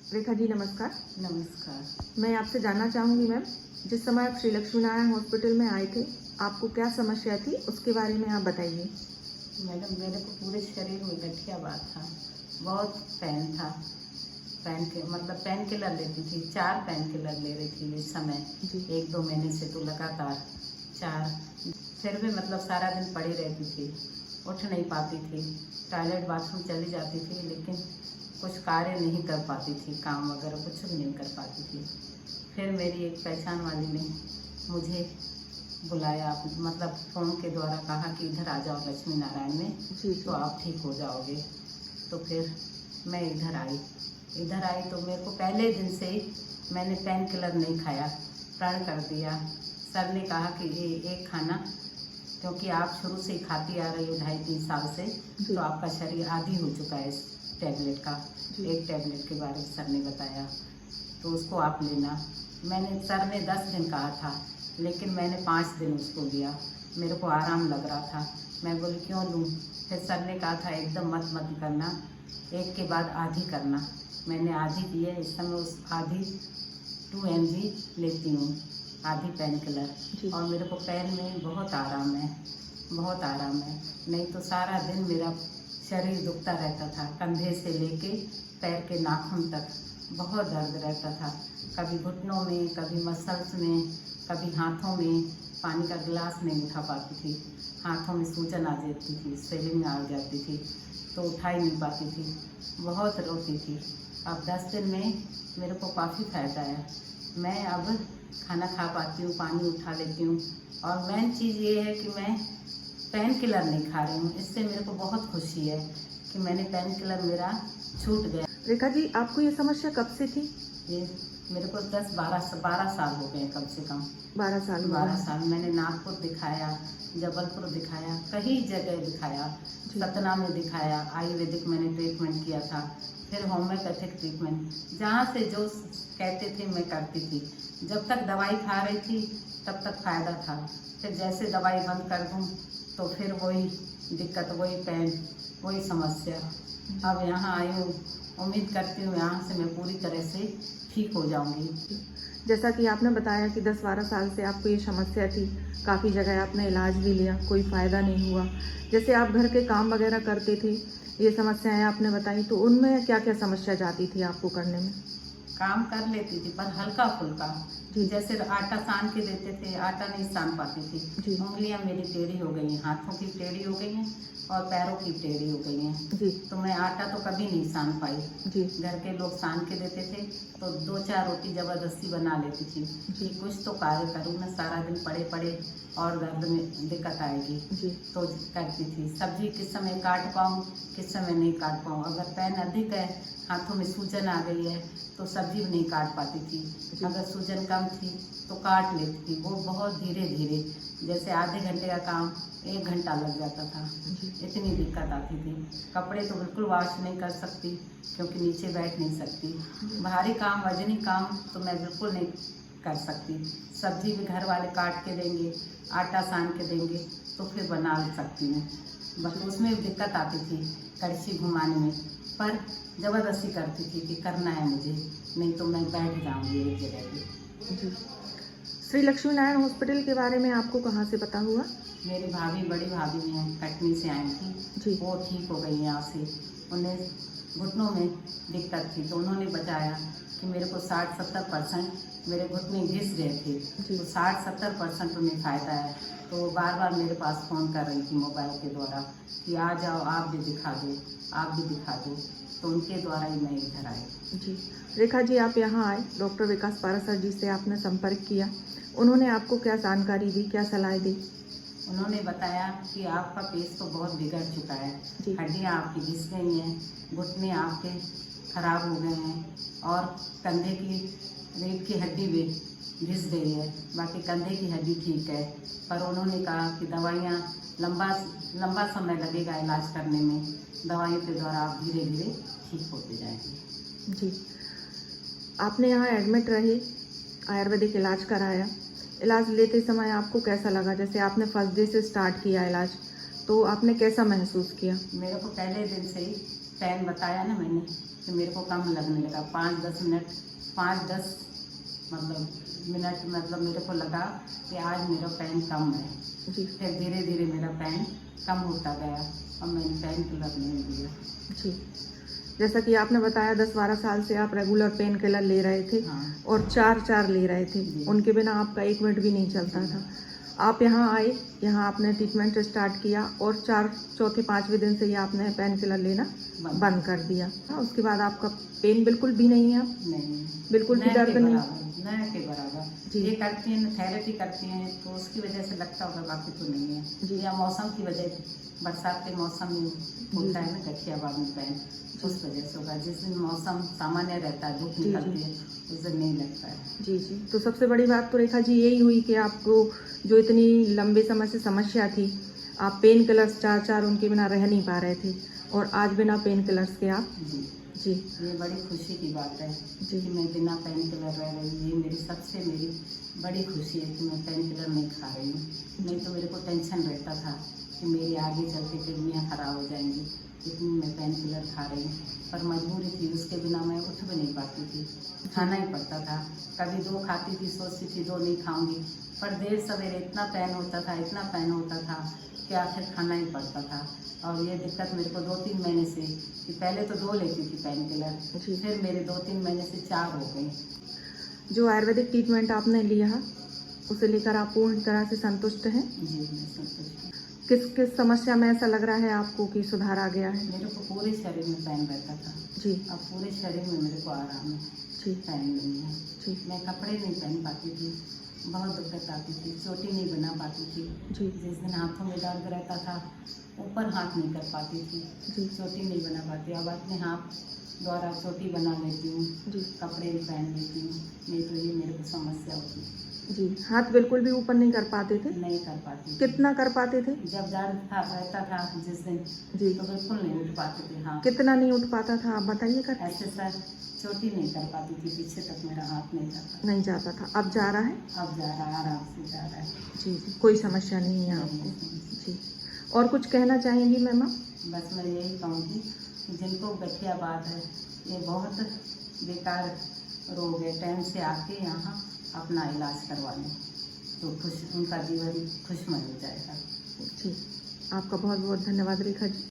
रेखा जी नमस्कार। नमस्कार। मैं आपसे जानना चाहूँगी मैम, जिस समय आप श्री लक्ष्मी नारायण हॉस्पिटल में आए थे, आपको क्या समस्या थी उसके बारे में आप बताइए। मैडम, मेरे को पूरे शरीर में गठियावात था, बहुत पेन था। पेन किलर लेती थी, 4 पेन किलर ले रही थी इस समय, 1-2 महीने से तो लगातार 4। फिर भी सारा दिन पड़ी रहती थी, उठ नहीं पाती थी, टॉयलेट बाथरूम चली जाती थी, लेकिन कुछ कार्य नहीं कर पाती थी, काम वगैरह कुछ भी नहीं कर पाती थी। फिर मेरी एक पहचान वाली ने मुझे बुलाया, फ़ोन के द्वारा कहा कि इधर आ जाओ लक्ष्मी नारायण में, तो आप ठीक हो जाओगे। तो फिर मैं इधर आई तो मेरे को पहले दिन से ही मैंने पेन किलर नहीं खाया, प्रण कर दिया। सर ने कहा कि ये एक खाना, क्योंकि आप शुरू से ही खाती आ रही हो 2.5-3 साल से, तो आपका शरीर आदी हो चुका है इस टैबलेट का। एक टैबलेट के बारे में सर ने बताया, तो उसको आप लेना। सर ने 10 दिन कहा था, लेकिन मैंने 5 दिन उसको लिया। मेरे को आराम लग रहा था, मैं बोली क्यों लूँ। फिर सर ने कहा था एकदम मत करना, एक के बाद आधी करना। मैंने आधी की है, इस समय उस आधी 2 mg लेती हूँ, आधी पेन किलर। और मेरे को पैर में बहुत आराम है। नहीं तो सारा दिन मेरा शरीर दुखता रहता था, कंधे से लेके पैर के नाखून तक बहुत दर्द रहता था। कभी घुटनों में, कभी मसल्स में, कभी हाथों में। पानी का गिलास नहीं उठा पाती थी, हाथों में सूजन आ जाती थी, स्वेलिंग आ जाती थी, तो उठा ही नहीं पाती थी, बहुत रोती थी। अब 10 दिन में मेरे को काफ़ी फायदा है। मैं अब खाना खा पाती हूँ, पानी उठा लेती हूँ, और मेन चीज़ ये है कि मैं पेन किलर नहीं खा रही हूँ। इससे मेरे को बहुत खुशी है कि मैंने पेन किलर मेरा छूट गया। रेखा जी, आपको ये समस्या कब से थी? ये मेरे को 12 साल हो गए, कम से कम 12 साल। मैंने नागपुर दिखाया, जबलपुर दिखाया, कई जगह दिखाया, सतना में दिखाया, आयुर्वेदिक मैंने ट्रीटमेंट किया था, फिर होम्योपैथिक ट्रीटमेंट, जहाँ से जो कहते थे मैं करती थी। जब तक दवाई खा रही थी तब तक फायदा था, फिर जैसे दवाई बंद कर दूँ तो फिर वही दिक्कत, वही पेन, वही समस्या। अब यहाँ आई हूँ, उम्मीद करती हूँ यहाँ से मैं पूरी तरह से ठीक हो जाऊंगी। जैसा कि आपने बताया कि 10-12 साल से आपको ये समस्या थी, काफ़ी जगह आपने इलाज भी लिया, कोई फ़ायदा नहीं हुआ। जैसे आप घर के काम वगैरह करते थे, ये समस्याएं आपने बताई, तो उनमें क्या क्या समस्या जाती थी आपको करने में? काम कर लेती थी, पर हल्का फुल्का, जैसे आटा सान के देते थे, आटा नहीं सान पाती थी। उंगलियां मेरी टेढ़ी हो गई हैं, हाथों की टेढ़ी हो गई हैं और पैरों की टेढ़ी हो गई हैं, तो मैं आटा तो कभी नहीं सान पाई। घर के लोग सान के देते थे, तो 2-4 रोटी जबरदस्ती बना लेती थी कि कुछ तो कार्य करूँ मैं, सारा दिन पड़े और दर्द में दिक्कत आएगी, तो करती थी। सब्जी किस समय काट पाऊँ, किस समय नहीं काट पाऊँ। अगर पेन अधिक है, हाथों में सूजन आ गई है, तो सब्जी भी नहीं काट पाती थी। अगर सूजन कम थी तो काट लेती थी, वो बहुत धीरे, जैसे आधे घंटे का काम 1 घंटा लग जाता था, इतनी दिक्कत आती थी। कपड़े तो बिल्कुल वॉश नहीं कर सकती, क्योंकि नीचे बैठ नहीं सकती। भारी काम, वजनी काम तो मैं बिल्कुल नहीं कर सकती। सब्जी भी घर वाले काट के देंगे, आटा सान के देंगे, तो फिर बना सकती हूँ। बस उसमें दिक्कत आती थी कड़छी घुमाने में, पर ज़बरदस्ती करती थी कि करना है मुझे, नहीं तो मैं बैठ जाऊँगी एक जगह पे। श्री लक्ष्मी नारायण हॉस्पिटल के बारे में आपको कहाँ से पता हुआ? मेरी बड़ी भाभी हैं, कटनी से आई थी, वो ठीक हो गई यहाँ से। उन्हें घुटनों में दिक्कत थी, तो उन्होंने बताया कि मेरे को 60-70% मेरे घुटने घिस गए थे, तो 60-70% उन्हें फ़ायदा है। तो वो बार मेरे पास फ़ोन कर रही थी मोबाइल के द्वारा कि आ जाओ, आप भी दिखा दो, तो उनके द्वारा ही मैं इधर आई। जी रेखा जी, आप यहाँ आए, डॉक्टर विकास पारासर जी से आपने संपर्क किया, उन्होंने आपको क्या जानकारी दी, क्या सलाह दी? उन्होंने बताया कि आपका पेट तो बहुत बिगड़ चुका है, हड्डियाँ आपकी घिस गई हैं, घुटने आपके खराब हो गए हैं, और कंधे की रीढ़ की हड्डी भी घिस गई है, बाकी कंधे की हड्डी ठीक है। पर उन्होंने कहा कि दवाइयाँ लंबा समय लगेगा इलाज करने में, दवाइयों के द्वारा आप धीरे ठीक होते जाएंगे। जी, आपने यहाँ एडमिट रहे, आयुर्वेदिक इलाज कराया, इलाज लेते समय आपको कैसा लगा? जैसे आपने फर्स्ट डे से स्टार्ट किया इलाज, तो आपने कैसा महसूस किया? मेरे को पहले दिन से ही पेन बताया ना मैंने, तो मेरे को कम लगने लगा। 5-10 मिनट मेरे को लगा कि आज मेरा पेन कम है। जी फिर धीरे धीरे मेरा पेन कम होता गया और मैंने पेन किलर नहीं लिया। जी। जैसा कि आपने बताया 10-12 साल से आप रेगुलर पेन किलर ले रहे थे हाँ। और 4 ले रहे थे, जी। उनके बिना आपका 1 मिनट भी नहीं चलता था। आप यहाँ आए, यहाँ आपने ट्रीटमेंट स्टार्ट किया और चौथे 5वें दिन से ही आपने पेन किलर लेना बंद कर दिया। हाँ, उसके बाद आपका पेन बिल्कुल भी नहीं है? नहीं, बिल्कुल भी दर्द नहीं? न के बराबर। जी। ये करती हैं, थेरेपी करती हैं, तो उसकी वजह से लगता होगा, बाकी तो नहीं है। जी। या मौसम की वजह, बरसात के मौसम में होता है ना गठियाबाद में पेन, उस वजह से होगा। जिस दिन मौसम सामान्य रहता है, धूप जी, निकलती जी। है, उस दिन नहीं लगता है। जी जी। तो सबसे बड़ी बात तो रेखा जी यही हुई कि आपको जो इतनी लंबे समय से समस्या थी, आप पेन किलर्स 4 उनके बिना रह नहीं पा रहे थे और आज बिना पेन किलर्स के आप जी जी ये बड़ी खुशी की बात है जी। कि मैं बिना पेन किलर रह रही हूँ। ये मेरी बड़ी खुशी है कि मैं पेन किलर नहीं खा रही हूँ। नहीं तो मेरे को टेंशन रहता था कि मेरी आगे चल के किडनियाँ खराब हो जाएंगी, लेकिन मैं पेन किलर खा रही हूँ। पर मजबूरी थी, उसके बिना मैं उठ भी नहीं पाती थी, खाना ही पड़ता था। कभी 2 खाती थी, सोचती थी 2 नहीं खाऊंगी, पर देर सवेरे इतना पेन होता था कि आखिर खाना ही पड़ता था। और ये दिक्कत मेरे को 2-3 महीने से, कि पहले तो 2 लेती थी पेन किलर, फिर मेरे 2-3 महीने से 4 हो गए। जो आयुर्वेदिक ट्रीटमेंट आपने लिया उसे लेकर आप पूर्ण तरह से संतुष्ट हैं? जी मैं संतुष्ट हूँ। किस समस्या में ऐसा लग रहा है आपको कि सुधार आ गया है? मेरे को पूरे शरीर में पेन रहता था, जी। अब पूरे शरीर में मेरे को आराम है, जी पेन नहीं है। जी मैं कपड़े नहीं पहन पाती थी, बहुत दिक्कत आती थी, चोटी नहीं बना पाती थी। जी जिस दिन हाथों में दर्द रहता था, ऊपर हाथ नहीं कर पाती थी, जी चोटी नहीं बना पाती। अब अपने हाथ द्वारा चोटी बना लेती हूँ, जी कपड़े भी पहन लेती हूँ। नहीं तो ये मेरे को समस्या होती, जी। हाथ बिल्कुल भी ऊपर नहीं कर पाते थे? नहीं कर पाती थी। कितना कर पाते थे? जब दर्द रहता था जिस दिन, जी। तो बिल्कुल नहीं उठ पाते थे। हाँ, कितना नहीं उठ पाता था आप बताइए कर? ऐसे सर चोटी नहीं कर पाती थी, पीछे तक मेरा हाथ नहीं जाता। नहीं जाता था, अब जा रहा है? अब जा रहा है, आराम से जा रहा है। जी जी। कोई समस्या नहीं है आपको? जी। और कुछ कहना चाहेंगी मैम आप? बस मैं यही कहूँगी कि जिनको गठियाबाद है, ये बहुत बेकार रोग है, टाइम से आके यहाँ अपना इलाज करवा लें तो उनका जीवन खुशमय हो जाएगा। जी। आपका बहुत बहुत धन्यवाद रेखा जी।